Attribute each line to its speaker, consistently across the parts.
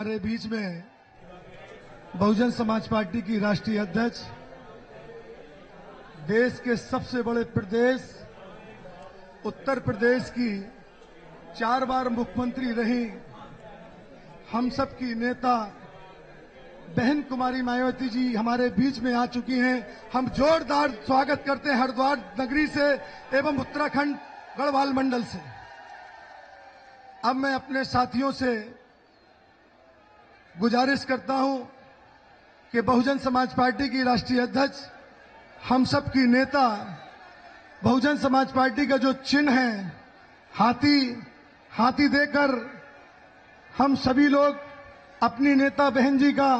Speaker 1: हमारे बीच में बहुजन समाज पार्टी की राष्ट्रीय अध्यक्ष, देश के सबसे बड़े प्रदेश उत्तर प्रदेश की 4 बार मुख्यमंत्री रही, हम सब की नेता बहन कुमारी मायावती जी हमारे बीच में आ चुकी हैं। हम जोरदार स्वागत करते हैं हरिद्वार नगरी से एवं उत्तराखंड गढ़वाल मंडल से। अब मैं अपने साथियों से गुजारिश करता हूं कि बहुजन समाज पार्टी की राष्ट्रीय अध्यक्ष, हम सब की नेता, बहुजन समाज पार्टी का जो चिन्ह है हाथी देकर हम सभी लोग अपनी नेता बहन जी का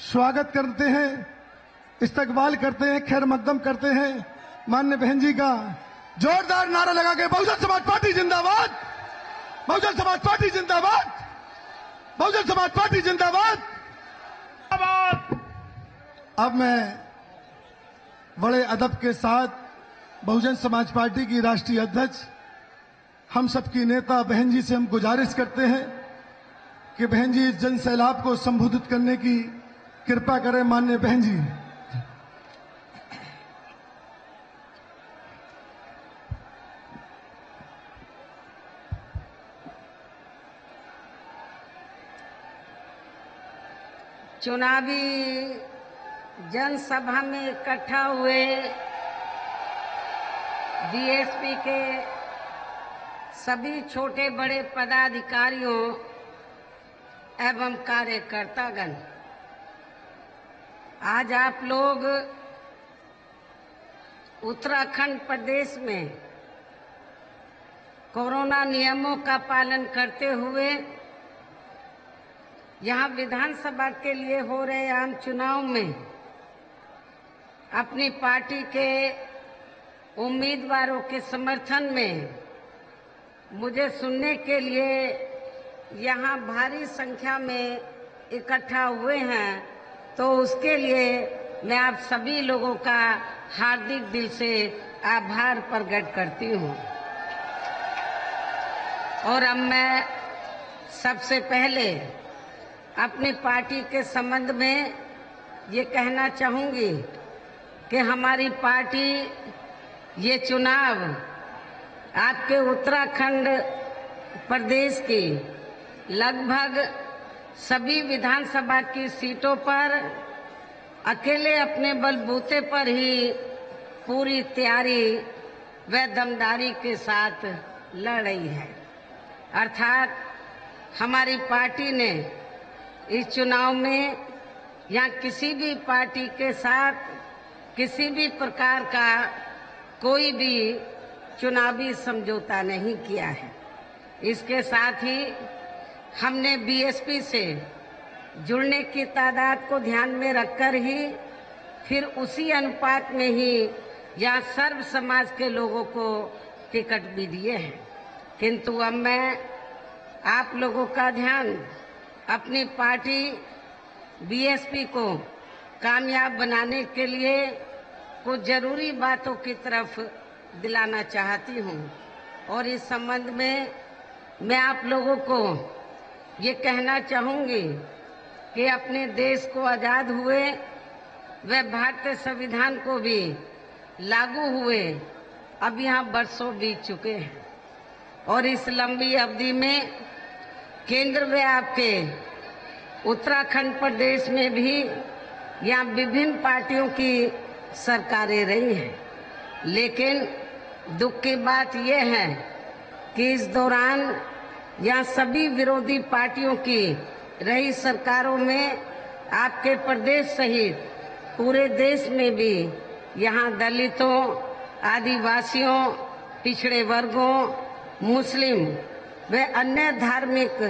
Speaker 1: स्वागत करते हैं, इस्तकबाल करते हैं, खैर मकदम करते हैं। माननीय बहन जी का जोरदार नारा लगा के बहुजन समाज पार्टी जिंदाबाद, बहुजन समाज पार्टी जिंदाबाद, बहुजन समाज पार्टी जिंदाबाद। अब मैं बड़े अदब के साथ बहुजन समाज पार्टी की राष्ट्रीय अध्यक्ष, हम सबकी नेता बहन जी से हम गुजारिश करते हैं कि बहन जी इस जन सैलाब को संबोधित करने की कृपा करें। माननीय बहन जी।
Speaker 2: चुनावी जनसभा में इकट्ठा हुए बीएसपी के सभी छोटे बड़े पदाधिकारियों एवं कार्यकर्तागण, आज आप लोग उत्तराखंड प्रदेश में कोरोना नियमों का पालन करते हुए यहाँ विधानसभा के लिए हो रहे आम चुनाव में अपनी पार्टी के उम्मीदवारों के समर्थन में मुझे सुनने के लिए यहाँ भारी संख्या में इकट्ठा हुए हैं, तो उसके लिए मैं आप सभी लोगों का हार्दिक दिल से आभार प्रकट करती हूँ। और अब मैं सबसे पहले अपनी पार्टी के संबंध में ये कहना चाहूंगी कि हमारी पार्टी ये चुनाव आपके उत्तराखंड प्रदेश की लगभग सभी विधानसभा की सीटों पर अकेले अपने बलबूते पर ही पूरी तैयारी व दमदारी के साथ लड़ रही है। अर्थात हमारी पार्टी ने इस चुनाव में या किसी भी पार्टी के साथ किसी भी प्रकार का कोई भी चुनावी समझौता नहीं किया है। इसके साथ ही हमने बीएसपी से जुड़ने की तादाद को ध्यान में रखकर ही फिर उसी अनुपात में ही यहाँ सर्व समाज के लोगों को टिकट भी दिए हैं। किंतु अब मैं आप लोगों का ध्यान अपनी पार्टी बीएसपी को कामयाब बनाने के लिए कुछ जरूरी बातों की तरफ दिलाना चाहती हूँ। और इस संबंध में मैं आप लोगों को ये कहना चाहूँगी कि अपने देश को आज़ाद हुए व भारतीय संविधान को भी लागू हुए अब यहाँ बरसों बीत चुके हैं, और इस लंबी अवधि में केंद्र में आपके उत्तराखंड प्रदेश में भी यहाँ विभिन्न पार्टियों की सरकारें रही हैं। लेकिन दुख की बात यह है कि इस दौरान यहाँ सभी विरोधी पार्टियों की रही सरकारों में आपके प्रदेश सहित पूरे देश में भी यहाँ दलितों, आदिवासियों, पिछड़े वर्गों, मुस्लिम व अन्य धार्मिक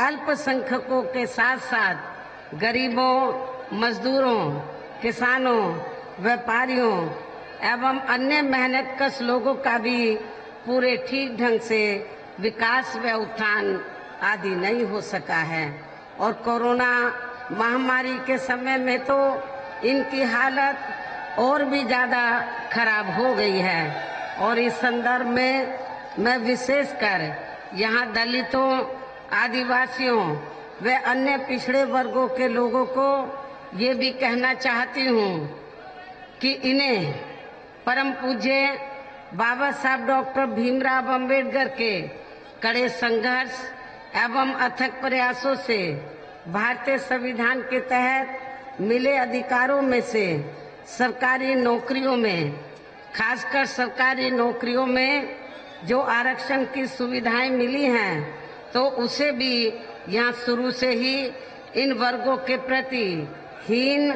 Speaker 2: अल्पसंख्यकों के साथ साथ गरीबों, मजदूरों, किसानों, व्यापारियों एवं अन्य मेहनतकश लोगों का भी पूरे ठीक ढंग से विकास व उत्थान आदि नहीं हो सका है। और कोरोना महामारी के समय में तो इनकी हालत और भी ज़्यादा खराब हो गई है। और इस संदर्भ में मैं विशेषकर यहाँ दलितों, आदिवासियों व अन्य पिछड़े वर्गों के लोगों को ये भी कहना चाहती हूँ कि इन्हें परम पूज्य बाबा साहब डॉक्टर भीमराव अंबेडकर के कड़े संघर्ष एवं अथक प्रयासों से भारतीय संविधान के तहत मिले अधिकारों में से सरकारी नौकरियों में, खासकर सरकारी नौकरियों में जो आरक्षण की सुविधाएं मिली हैं, तो उसे भी यहाँ शुरू से ही इन वर्गों के प्रति हीन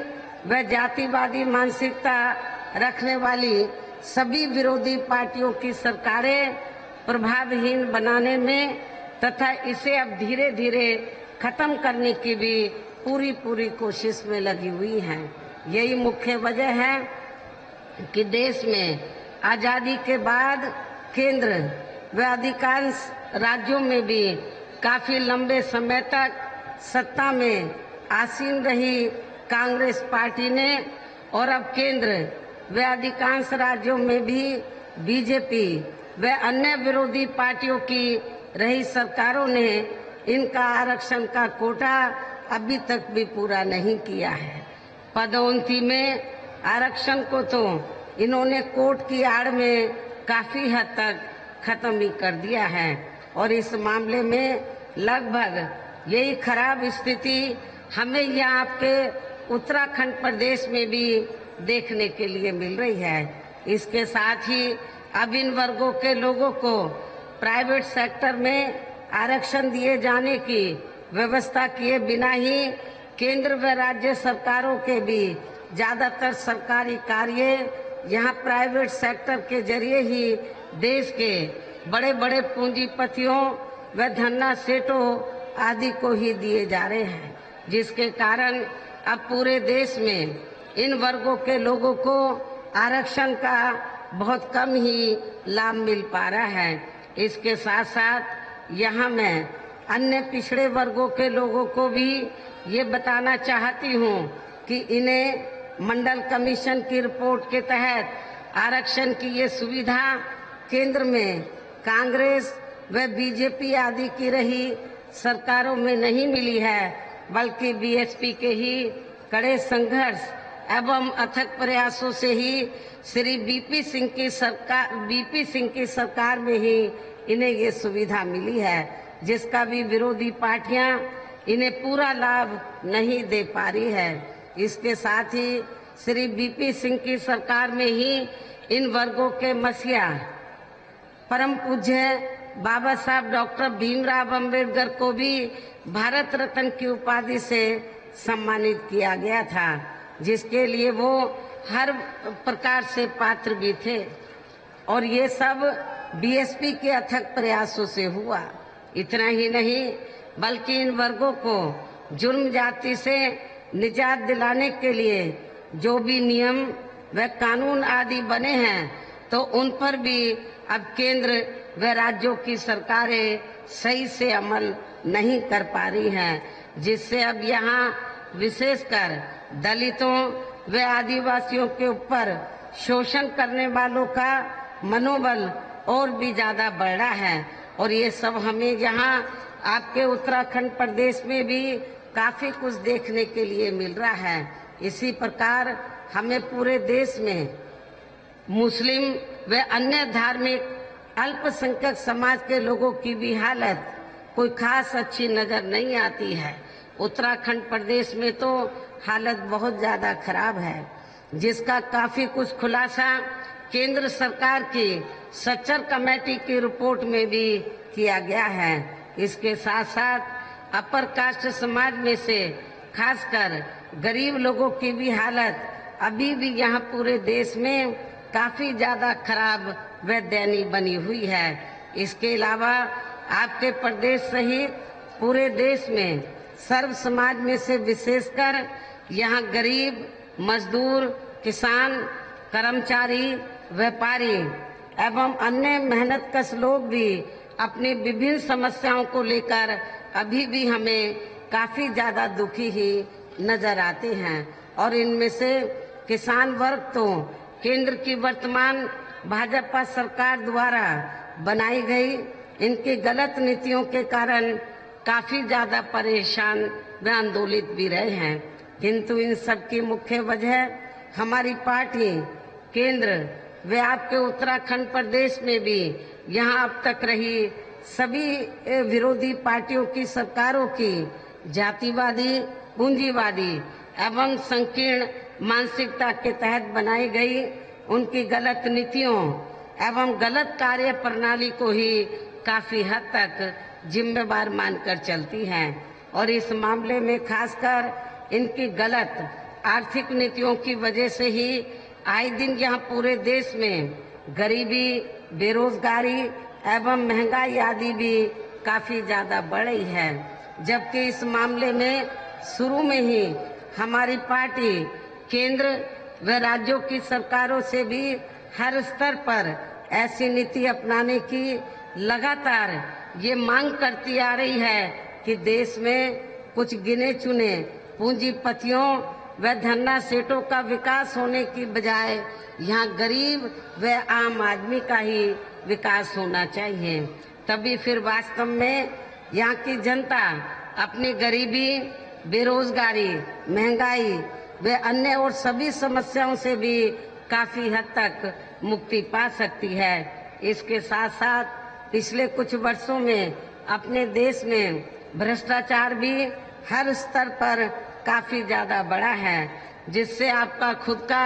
Speaker 2: व जातिवादी मानसिकता रखने वाली सभी विरोधी पार्टियों की सरकारें प्रभावहीन बनाने में तथा इसे अब धीरे धीरे खत्म करने की भी पूरी कोशिश में लगी हुई हैं। यही मुख्य वजह है कि देश में आजादी के बाद केंद्र व अधिकांश राज्यों में भी काफी लंबे समय तक सत्ता में आसीन रही कांग्रेस पार्टी ने और अब केंद्र व अधिकांश राज्यों में भी बीजेपी व अन्य विरोधी पार्टियों की रही सरकारों ने इनका आरक्षण का कोटा अभी तक भी पूरा नहीं किया है। पदोन्नति में आरक्षण को तो इन्होंने कोर्ट की आड़ में काफी हद तक खत्म ही कर दिया है और इस मामले में लगभग यही खराब स्थिति हमें यहाँ आपके उत्तराखंड प्रदेश में भी देखने के लिए मिल रही है। इसके साथ ही अब इन वर्गों के लोगों को प्राइवेट सेक्टर में आरक्षण दिए जाने की व्यवस्था किए बिना ही केंद्र व राज्य सरकारों के भी ज्यादातर सरकारी कार्य यहाँ प्राइवेट सेक्टर के जरिए ही देश के बड़े बड़े पूंजीपतियों व धन्ना सेठों आदि को ही दिए जा रहे हैं, जिसके कारण अब पूरे देश में इन वर्गों के लोगों को आरक्षण का बहुत कम ही लाभ मिल पा रहा है। इसके साथ साथ यहाँ मैं अन्य पिछड़े वर्गों के लोगों को भी ये बताना चाहती हूँ कि इन्हें मंडल कमीशन की रिपोर्ट के तहत आरक्षण की ये सुविधा केंद्र में कांग्रेस व बीजेपी आदि की रही सरकारों में नहीं मिली है, बल्कि बीएसपी के ही कड़े संघर्ष एवं अथक प्रयासों से ही श्री बीपी सिंह की सरकार में ही इन्हें ये सुविधा मिली है, जिसका भी विरोधी पार्टियां इन्हें पूरा लाभ नहीं दे पा रही है। इसके साथ ही श्री बीपी सिंह की सरकार में ही इन वर्गों के मसीहा परम पूज्य बाबा साहब डॉक्टर भीमराव अंबेडकर को भी भारत रत्न की उपाधि से सम्मानित किया गया था, जिसके लिए वो हर प्रकार से पात्र भी थे और ये सब बीएसपी के अथक प्रयासों से हुआ। इतना ही नहीं बल्कि इन वर्गों को जुर्म जाति से निजात दिलाने के लिए जो भी नियम व कानून आदि बने हैं, तो उन पर भी अब केंद्र व राज्यों की सरकारें सही से अमल नहीं कर पा रही हैं, जिससे अब यहाँ विशेषकर दलितों व आदिवासियों के ऊपर शोषण करने वालों का मनोबल और भी ज्यादा बढ़ रहा है। और ये सब हमें यहाँ आपके उत्तराखंड प्रदेश में भी काफी कुछ देखने के लिए मिल रहा है। इसी प्रकार हमें पूरे देश में मुस्लिम व अन्य धार्मिक अल्पसंख्यक समाज के लोगों की भी हालत कोई खास अच्छी नजर नहीं आती है। उत्तराखंड प्रदेश में तो हालत बहुत ज्यादा खराब है, जिसका काफी कुछ खुलासा केंद्र सरकार की सच्चर कमेटी की रिपोर्ट में भी किया गया है। इसके साथ साथ अपर कास्ट समाज में से खासकर गरीब लोगों की भी हालत अभी भी यहाँ पूरे देश में काफी ज्यादा खराब व दयनीय बनी हुई है। इसके अलावा आपके प्रदेश सहित पूरे देश में सर्व समाज में से विशेषकर यहाँ गरीब, मजदूर, किसान, कर्मचारी, व्यापारी एवं अन्य मेहनतकश लोग भी अपनी विभिन्न समस्याओं को लेकर अभी भी हमें काफी ज्यादा दुखी ही नजर आते हैं। और इनमें से किसान वर्ग तो केंद्र की वर्तमान भाजपा सरकार द्वारा बनाई गई इनकी गलत नीतियों के कारण काफी ज्यादा परेशान व आंदोलित भी रहे हैं, किंतु इन सब की मुख्य वजह हमारी पार्टी केंद्र व आपके उत्तराखंड प्रदेश में भी यहाँ अब तक रही सभी विरोधी पार्टियों की सरकारों की जातिवादी, पूंजीवादी एवं संकीर्ण मानसिकता के तहत बनाई गई उनकी गलत नीतियों एवं गलत कार्य प्रणाली को ही काफी हद तक जिम्मेवार मानकर चलती हैं और इस मामले में खासकर इनकी गलत आर्थिक नीतियों की वजह से ही आए दिन यहाँ पूरे देश में गरीबी, बेरोजगारी एवं महंगाई आदि भी काफी ज्यादा बढ़ रही है। जबकि इस मामले में शुरू में ही हमारी पार्टी केंद्र व राज्यों की सरकारों से भी हर स्तर पर ऐसी नीति अपनाने की लगातार ये मांग करती आ रही है कि देश में कुछ गिने चुने पूंजीपतियों व धन्ना सेठों का विकास होने की बजाय यहाँ गरीब व आम आदमी का ही विकास होना चाहिए। तभी फिर वास्तव में यहाँ की जनता अपनी गरीबी, बेरोजगारी, महंगाई व अन्य और सभी समस्याओं से भी काफी हद तक मुक्ति पा सकती है। इसके साथ साथ पिछले कुछ वर्षों में अपने देश में भ्रष्टाचार भी हर स्तर पर काफी ज्यादा बढ़ा है, जिससे आपका खुद का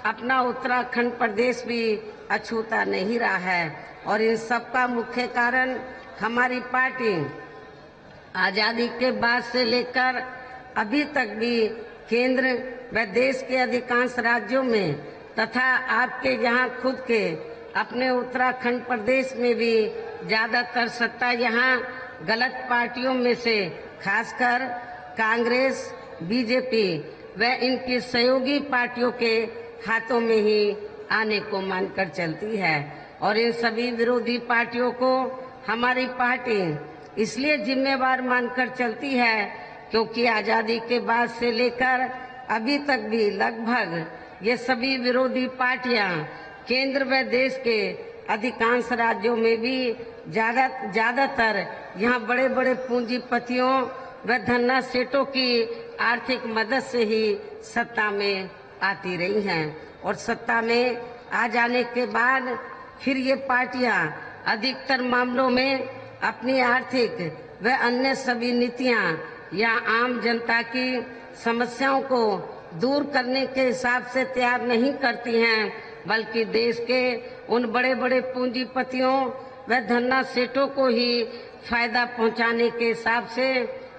Speaker 2: अपना उत्तराखंड प्रदेश भी अछूता नहीं रहा है। और इन सब का मुख्य कारण हमारी पार्टी आजादी के बाद से लेकर अभी तक भी केंद्र व देश के अधिकांश राज्यों में तथा आपके यहाँ खुद के अपने उत्तराखंड प्रदेश में भी ज्यादातर सत्ता यहाँ गलत पार्टियों में से खासकर कांग्रेस, बीजेपी व इनकी सहयोगी पार्टियों के हाथों में ही आने को मानकर चलती है। और इन सभी विरोधी पार्टियों को हमारी पार्टी इसलिए जिम्मेवार मानकर चलती है क्योंकि आजादी के बाद से लेकर अभी तक भी लगभग ये सभी विरोधी पार्टियां केंद्र व देश के अधिकांश राज्यों में भी ज्यादातर यहाँ बड़े बड़े पूंजीपतियों व धन्ना सेठों की आर्थिक मदद से ही सत्ता में आती रही हैं और सत्ता में आ जाने के बाद फिर ये पार्टियां अधिकतर मामलों में अपनी आर्थिक व अन्य सभी नीतियां या आम जनता की समस्याओं को दूर करने के हिसाब से तैयार नहीं करती हैं, बल्कि देश के उन बड़े बड़े पूंजीपतियों व धन्ना सेठों को ही फायदा पहुंचाने के हिसाब से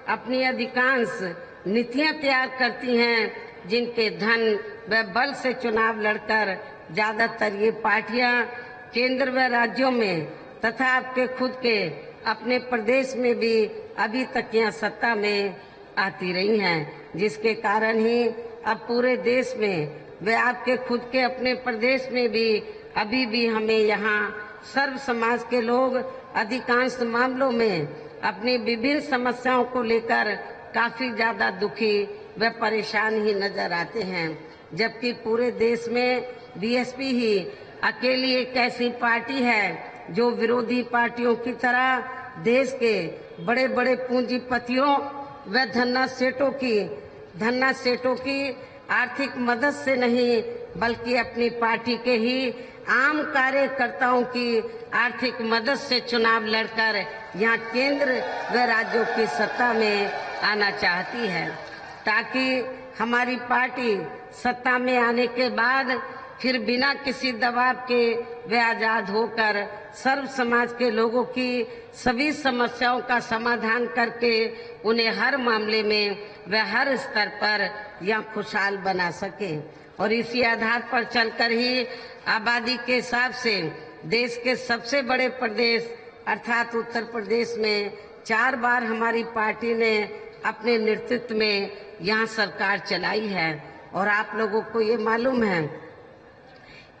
Speaker 2: अपनी अधिकांश नीतियां तैयार करती हैं, जिनके धन व बल से चुनाव लड़कर ज्यादातर ये पार्टियां केंद्र व राज्यों में तथा आपके खुद के अपने प्रदेश में भी अभी तक यहाँ सत्ता में आती रही हैं, जिसके कारण ही अब पूरे देश में व आपके खुद के अपने प्रदेश में भी अभी भी हमें यहाँ सर्व समाज के लोग अधिकांश मामलों में अपनी विभिन्न समस्याओं को लेकर काफी ज्यादा दुखी व परेशान ही नजर आते हैं। जबकि पूरे देश में बीएसपी ही अकेली एक ऐसी पार्टी है जो विरोधी पार्टियों की तरह देश के बड़े बड़े पूंजीपतियों व धन्ना सेठों की आर्थिक मदद से नहीं बल्कि अपनी पार्टी के ही आम कार्यकर्ताओं की आर्थिक मदद से चुनाव लड़कर यहाँ केंद्र व राज्यों की सत्ता में आना चाहती है, ताकि हमारी पार्टी सत्ता में आने के बाद फिर बिना किसी दबाव के वे आजाद होकर सर्व समाज के लोगों की सभी समस्याओं का समाधान करके उन्हें हर मामले में व हर स्तर पर यहाँ खुशहाल बना सके। और इसी आधार पर चलकर ही आबादी के हिसाब से देश के सबसे बड़े प्रदेश अर्थात उत्तर प्रदेश में 4 बार हमारी पार्टी ने अपने नेतृत्व में यहाँ सरकार चलाई है। और आप लोगों को ये मालूम है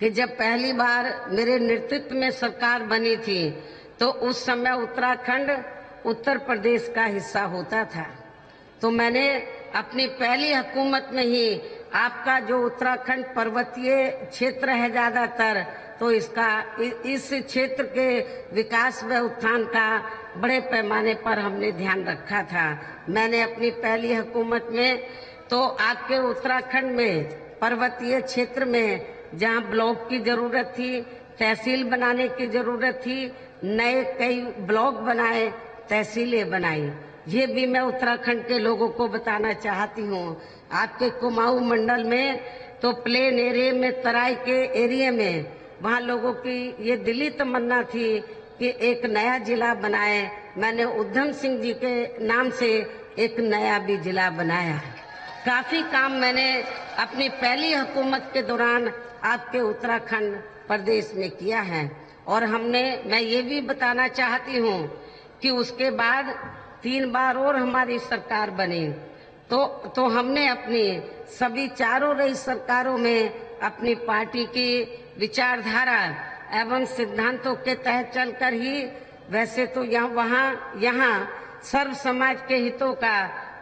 Speaker 2: कि जब पहली बार मेरे नेतृत्व में सरकार बनी थी तो उस समय उत्तराखंड उत्तर प्रदेश का हिस्सा होता था। तो मैंने अपनी पहली हुकूमत में ही आपका जो उत्तराखंड पर्वतीय क्षेत्र है ज्यादातर, तो इस क्षेत्र के विकास व उत्थान का बड़े पैमाने पर हमने ध्यान रखा था। मैंने अपनी पहली हुकूमत में तो आपके उत्तराखंड में पर्वतीय क्षेत्र में जहां ब्लॉक की जरूरत थी, तहसील बनाने की जरूरत थी, नए कई ब्लॉक बनाए, तहसीलें बनाई। ये भी मैं उत्तराखंड के लोगों को बताना चाहती हूँ। आपके कुमाऊं मंडल में तो प्लेन एरिया में, तराई के एरिया में, वहाँ लोगों की ये दिली तमन्ना थी कि एक नया जिला बनाए। मैंने उधम सिंह जी के नाम से एक नया भी जिला बनाया। काफी काम मैंने अपनी पहली हुकूमत के दौरान आपके उत्तराखंड प्रदेश में किया है। और मैं ये भी बताना चाहती हूँ कि उसके बाद 3 बार और हमारी सरकार बनी, तो हमने अपनी सभी चारों रही सरकारों में अपनी पार्टी की विचारधारा एवं सिद्धांतों के तहत चलकर ही, वैसे तो यहाँ सर्व समाज के हितों का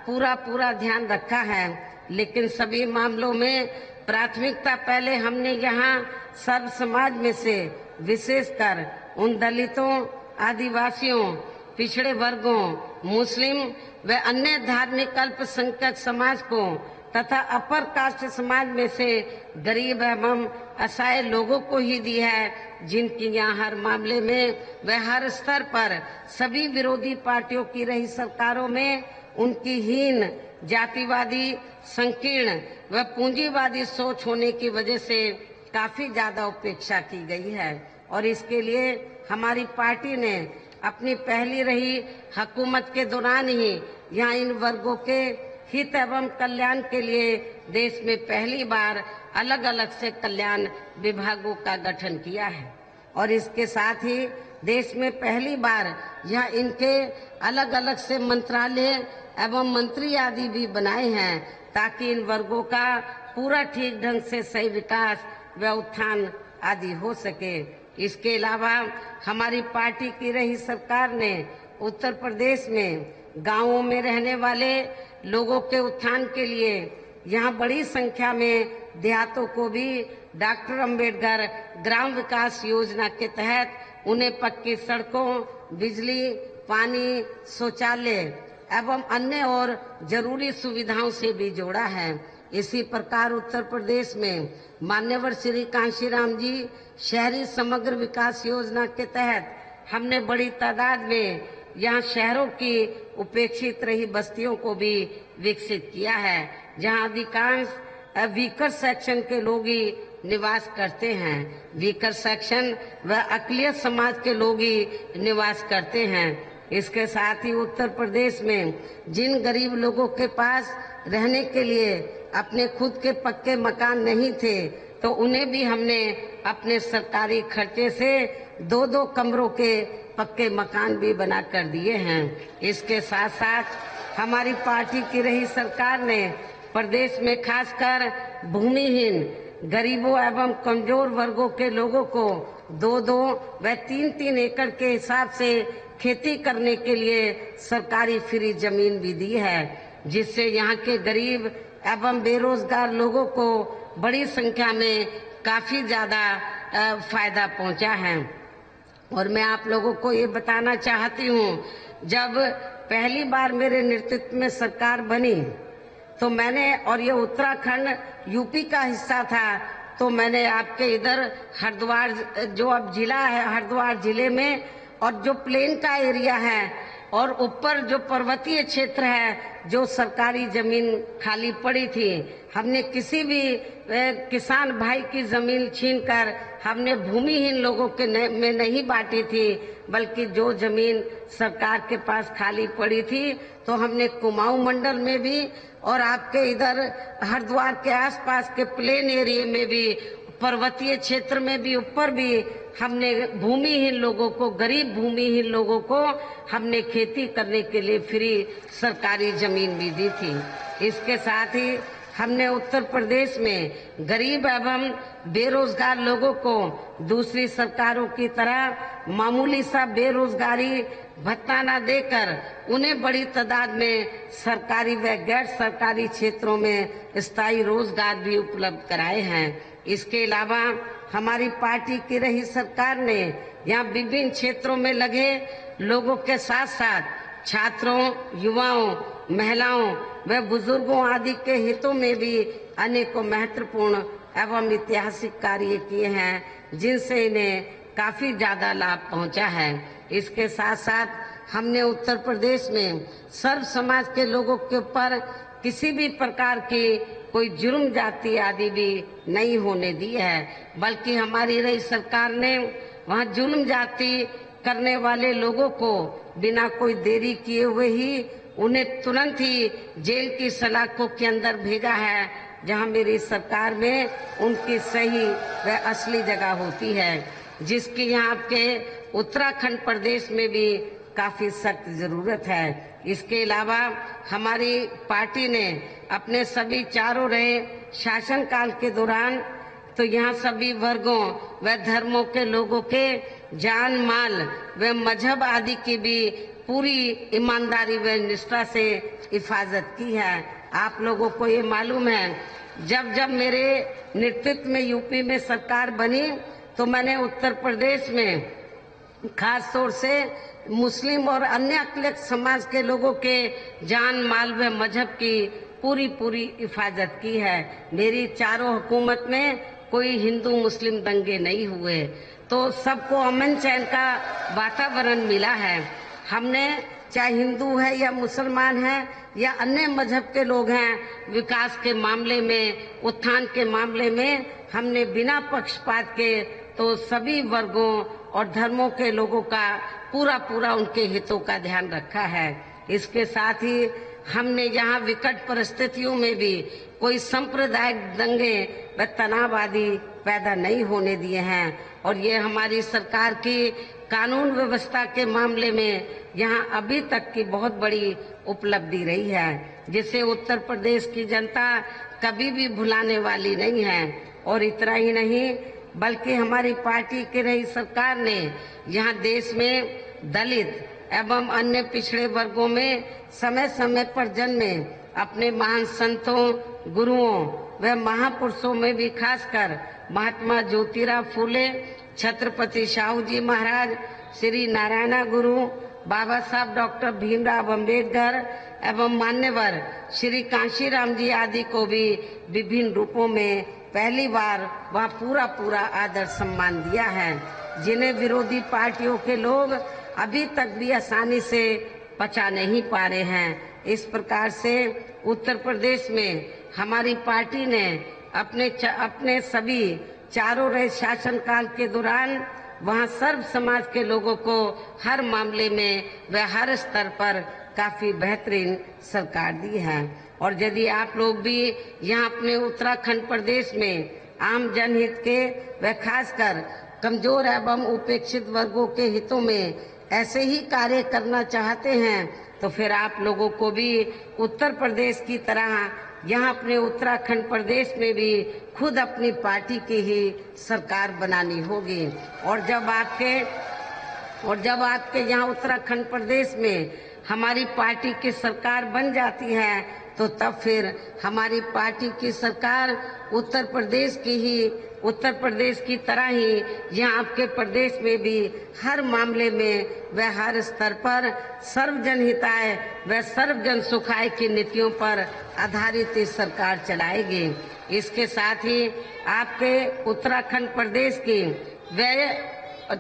Speaker 2: पूरा ध्यान रखा है, लेकिन सभी मामलों में प्राथमिकता पहले हमने यहाँ सर्व समाज में से विशेषकर उन दलितों, आदिवासियों, पिछड़े वर्गों, मुस्लिम व अन्य धार्मिक अल्पसंख्यक समाज को तथा अपर कास्ट समाज में से गरीब एवं असहाय लोगों को ही दी है, जिनकी यहाँ हर मामले में व हर स्तर पर सभी विरोधी पार्टियों की रही सरकारों में उनकी हीन, जातिवादी, संकीर्ण व पूंजीवादी सोच होने की वजह से काफी ज्यादा उपेक्षा की गई है। और इसके लिए हमारी पार्टी ने अपनी पहली रही हुकूमत के दौरान ही यहाँ इन वर्गों के हित एवं कल्याण के लिए देश में पहली बार अलग अलग से कल्याण विभागों का गठन किया है। और इसके साथ ही देश में पहली बार यहाँ इनके अलग अलग से मंत्रालय एवं मंत्री आदि भी बनाए हैं, ताकि इन वर्गों का पूरा ठीक ढंग से सही विकास व उत्थान आदि हो सके। इसके अलावा हमारी पार्टी की रही सरकार ने उत्तर प्रदेश में गांवों में रहने वाले लोगों के उत्थान के लिए यहाँ बड़ी संख्या में देहातों को भी डॉक्टर अंबेडकर ग्राम विकास योजना के तहत उन्हें पक्की सड़कों, बिजली, पानी, शौचालय एवं अन्य और जरूरी सुविधाओं से भी जोड़ा है। इसी प्रकार उत्तर प्रदेश में मान्यवर श्री कांशीराम जी शहरी समग्र विकास योजना के तहत हमने बड़ी तादाद में यहाँ शहरों की उपेक्षित रही बस्तियों को भी विकसित किया है, जहाँ अधिकांश वीकर सेक्शन के लोग ही निवास करते हैं। वीकर सेक्शन व अकलियत समाज के लोग ही निवास करते हैं। इसके साथ ही उत्तर प्रदेश में जिन गरीब लोगों के पास रहने के लिए अपने खुद के पक्के मकान नहीं थे, तो उन्हें भी हमने अपने सरकारी खर्चे से 2-2 कमरों के पक्के मकान भी बना कर दिए हैं। इसके साथ साथ हमारी पार्टी की रही सरकार ने प्रदेश में खासकर भूमिहीन, गरीबों एवं कमजोर वर्गों के लोगों को 2-2 व 3-3 एकड़ के हिसाब से खेती करने के लिए सरकारी फ्री जमीन भी दी है, जिससे यहाँ के गरीब एवं बेरोजगार लोगों को बड़ी संख्या में काफी ज्यादा फायदा पहुंचा है। और मैं आप लोगों को ये बताना चाहती हूँ, जब पहली बार मेरे नेतृत्व में सरकार बनी तो मैंने, और ये उत्तराखंड यूपी का हिस्सा था, तो मैंने आपके इधर हरिद्वार जो अब जिला है, हरिद्वार जिले में, और जो प्लेन का एरिया है और ऊपर जो पर्वतीय क्षेत्र है, जो सरकारी जमीन खाली पड़ी थी, हमने किसी भी किसान भाई की जमीन छीनकर हमने भूमिहीन लोगों के में नहीं बांटी थी, बल्कि जो जमीन सरकार के पास खाली पड़ी थी तो हमने कुमाऊं मंडल में भी और आपके इधर हरिद्वार के आसपास के प्लेन एरिया में भी, पर्वतीय क्षेत्र में भी, ऊपर भी हमने भूमिहीन लोगों को, गरीब भूमिहीन लोगों को हमने खेती करने के लिए फ्री सरकारी जमीन भी दी थी। इसके साथ ही हमने उत्तर प्रदेश में गरीब एवं बेरोजगार लोगों को दूसरी सरकारों की तरह मामूली सा बेरोजगारी भत्ता न देकर उन्हें बड़ी तादाद में सरकारी व गैर सरकारी क्षेत्रों में स्थायी रोजगार भी उपलब्ध कराए हैं। इसके अलावा हमारी पार्टी की रही सरकार ने यहाँ विभिन्न क्षेत्रों में लगे लोगों के साथ साथ छात्रों, युवाओं, महिलाओं व बुजुर्गों आदि के हितों में भी अनेकों महत्वपूर्ण एवं ऐतिहासिक कार्य किए हैं, जिनसे इन्हें काफी ज्यादा लाभ पहुंचा है। इसके साथ साथ हमने उत्तर प्रदेश में सर्व समाज के लोगों के ऊपर किसी भी प्रकार की कोई जुर्म जाति आदि भी नहीं होने दी है, बल्कि हमारी रही सरकार ने वहाँ जुर्म जाति करने वाले लोगों को बिना कोई देरी किए हुए ही उन्हें तुरंत ही जेल की सलाखों के अंदर भेजा है, जहां मेरी सरकार में उनकी सही व असली जगह होती है, जिसकी यहाँ के उत्तराखंड प्रदेश में भी काफी सख्त जरूरत है। इसके अलावा हमारी पार्टी ने अपने सभी चारों रहे शासनकाल के दौरान तो यहाँ सभी वर्गों व धर्मों के लोगों के जान माल व मजहब आदि की भी पूरी ईमानदारी व निष्ठा से हिफाजत की है। आप लोगों को ये मालूम है, जब जब मेरे नेतृत्व में यूपी में सरकार बनी तो मैंने उत्तर प्रदेश में खास तौर से मुस्लिम और अन्य अल्पसंख्यक समाज के लोगों के जान माल व मजहब की पूरी हिफाजत की है। मेरी चारों हुकूमत में कोई हिंदू मुस्लिम दंगे नहीं हुए, तो सबको अमन चैन का वातावरण मिला है। हमने चाहे हिंदू है या मुसलमान है या अन्य मजहब के लोग हैं, विकास के मामले में, उत्थान के मामले में हमने बिना पक्षपात के तो सभी वर्गों और धर्मों के लोगों का पूरा उनके हितों का ध्यान रखा है। इसके साथ ही हमने यहाँ विकट परिस्थितियों में भी कोई सांप्रदायिक दंगे व तनाव आदि पैदा नहीं होने दिए हैं, और ये हमारी सरकार की कानून व्यवस्था के मामले में यहाँ अभी तक की बहुत बड़ी उपलब्धि रही है, जिसे उत्तर प्रदेश की जनता कभी भी भुलाने वाली नहीं है। और इतना ही नहीं, बल्कि हमारी पार्टी की रही सरकार ने यहाँ देश में दलित एवं अन्य पिछड़े वर्गों में समय समय पर जन्मे अपने महान संतों, गुरुओं व महापुरुषों में भी खासकर महात्मा ज्योतिराव फूले, छत्रपति शाहू जी महाराज, श्री नारायण गुरु, बाबा साहब डॉक्टर भीमराव अम्बेडकर एवं मान्यवर श्री कांशीराम जी आदि को भी विभिन्न रूपों में पहली बार वह पूरा आदर सम्मान दिया है, जिन्हें विरोधी पार्टियों के लोग अभी तक भी आसानी से पचा नहीं पा रहे हैं। इस प्रकार से उत्तर प्रदेश में हमारी पार्टी ने अपने सभी चारों रहे शासनकाल के दौरान वहाँ सर्व समाज के लोगों को हर मामले में व हर स्तर पर काफी बेहतरीन सरकार दी है। और यदि आप लोग भी यहाँ अपने उत्तराखंड प्रदेश में आम जनहित के व खासकर कमजोर एवं उपेक्षित वर्गों के हितों में ऐसे ही कार्य करना चाहते हैं, तो फिर आप लोगों को भी उत्तर प्रदेश की तरह यहाँ अपने उत्तराखंड प्रदेश में भी खुद अपनी पार्टी की ही सरकार बनानी होगी। और जब आपके यहाँ उत्तराखंड प्रदेश में हमारी पार्टी की सरकार बन जाती है, तो तब फिर हमारी पार्टी की सरकार उत्तर प्रदेश की तरह ही यहाँ आपके प्रदेश में भी हर मामले में व हर स्तर पर सर्वजन हिताय व सर्वजन सुखाय की नीतियों पर आधारित इस सरकार चलाएगी। इसके साथ ही आपके उत्तराखंड प्रदेश की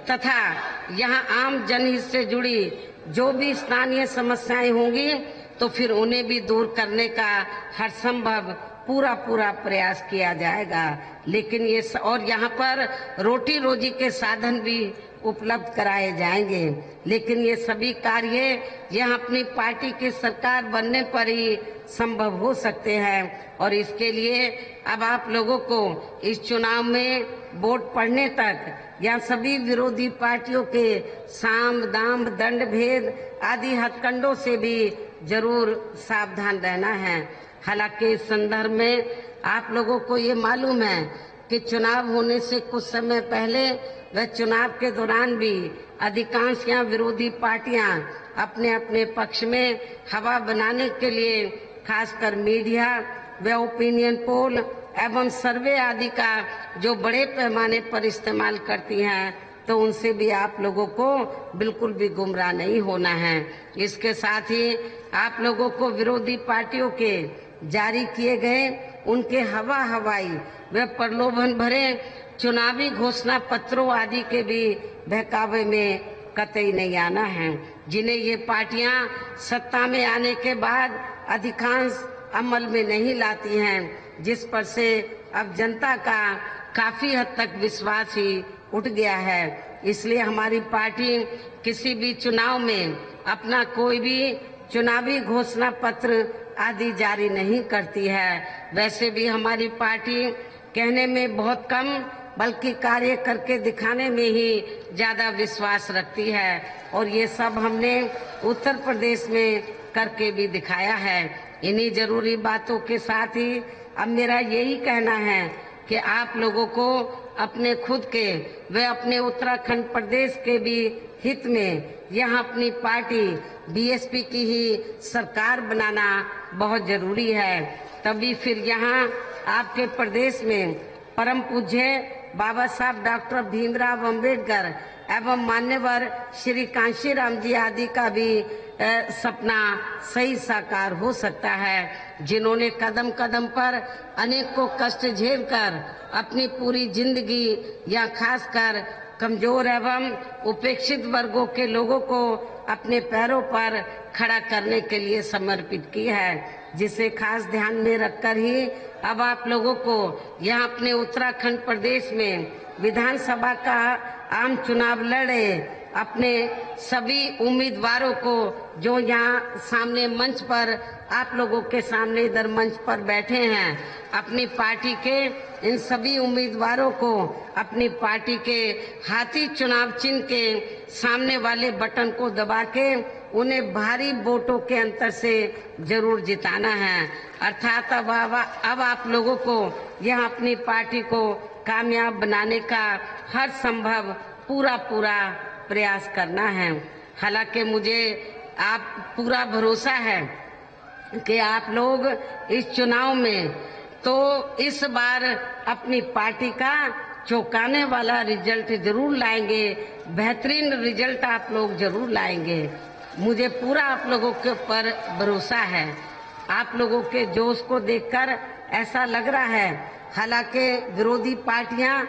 Speaker 2: तथा यहाँ आम जनहित से जुड़ी जो भी स्थानीय समस्याएं होंगी, तो फिर उन्हें भी दूर करने का हर संभव पूरा प्रयास किया जाएगा। लेकिन और यहाँ पर रोटी रोजी के साधन भी उपलब्ध कराए जाएंगे। लेकिन ये सभी कार्य यहाँ अपनी पार्टी की सरकार बनने पर ही संभव हो सकते हैं। और इसके लिए अब आप लोगों को इस चुनाव में वोट पड़ने तक यहाँ सभी विरोधी पार्टियों के साम दाम दंड भेद आदि हथकंडों से भी जरूर सावधान रहना है। हालांकि इस संदर्भ में आप लोगों को ये मालूम है कि चुनाव होने से कुछ समय पहले व चुनाव के दौरान भी अधिकांश यहाँ विरोधी पार्टियां अपने अपने पक्ष में हवा बनाने के लिए खासकर मीडिया व ओपिनियन पोल एवं सर्वे आदि का जो बड़े पैमाने पर इस्तेमाल करती हैं, तो उनसे भी आप लोगों को बिल्कुल भी गुमराह नहीं होना है। इसके साथ ही आप लोगों को विरोधी पार्टियों के जारी किए गए उनके हवाई व प्रलोभन भरे चुनावी घोषणा पत्रों आदि के भी बहकावे में कतई नहीं आना है, जिन्हें ये पार्टियां सत्ता में आने के बाद अधिकांश अमल में नहीं लाती हैं, जिस पर से अब जनता का काफी हद तक विश्वास ही उठ गया है। इसलिए हमारी पार्टी किसी भी चुनाव में अपना कोई भी चुनावी घोषणा पत्र आदि जारी नहीं करती है। वैसे भी हमारी पार्टी कहने में बहुत कम बल्कि कार्य करके दिखाने में ही ज्यादा विश्वास रखती है, और ये सब हमने उत्तर प्रदेश में करके भी दिखाया है। इन्हीं जरूरी बातों के साथ ही अब मेरा यही कहना है कि आप लोगों को अपने खुद के व अपने उत्तराखंड प्रदेश के भी हित में यहाँ अपनी पार्टी बीएसपी की ही सरकार बनाना बहुत जरूरी है। तभी फिर यहाँ आपके प्रदेश में परम पूज्य बाबा साहब डॉक्टर भीमराव अंबेडकर एवं मान्यवर श्री कांशीराम जी आदि का भी सपना सही साकार हो सकता है, जिन्होंने कदम कदम पर अनेक को कष्ट झेलकर अपनी पूरी जिंदगी या खासकर कमजोर एवं उपेक्षित वर्गों के लोगों को अपने पैरों पर खड़ा करने के लिए समर्पित की है, जिसे खास ध्यान में रखकर ही अब आप लोगों को यहाँ अपने उत्तराखंड प्रदेश में विधानसभा का आम चुनाव लड़े अपने सभी उम्मीदवारों को जो यहाँ सामने मंच पर आप लोगों के सामने इधर मंच पर बैठे हैं, अपनी पार्टी के इन सभी उम्मीदवारों को अपनी पार्टी के हाथी चुनाव चिन्ह के सामने वाले बटन को दबा के उन्हें भारी वोटों के अंतर से जरूर जिताना है। अर्थात अब आप लोगों को यह अपनी पार्टी को कामयाब बनाने का हर संभव पूरा प्रयास करना है। हालांकि मुझे आप पूरा भरोसा है कि आप लोग इस चुनाव में तो इस बार अपनी पार्टी का चौंकाने वाला रिजल्ट जरूर लाएंगे, बेहतरीन रिजल्ट आप लोग जरूर लाएंगे। मुझे पूरा आप लोगों के ऊपर भरोसा है। आप लोगों के जोश को देखकर ऐसा लग रहा है, हालांकि विरोधी पार्टियां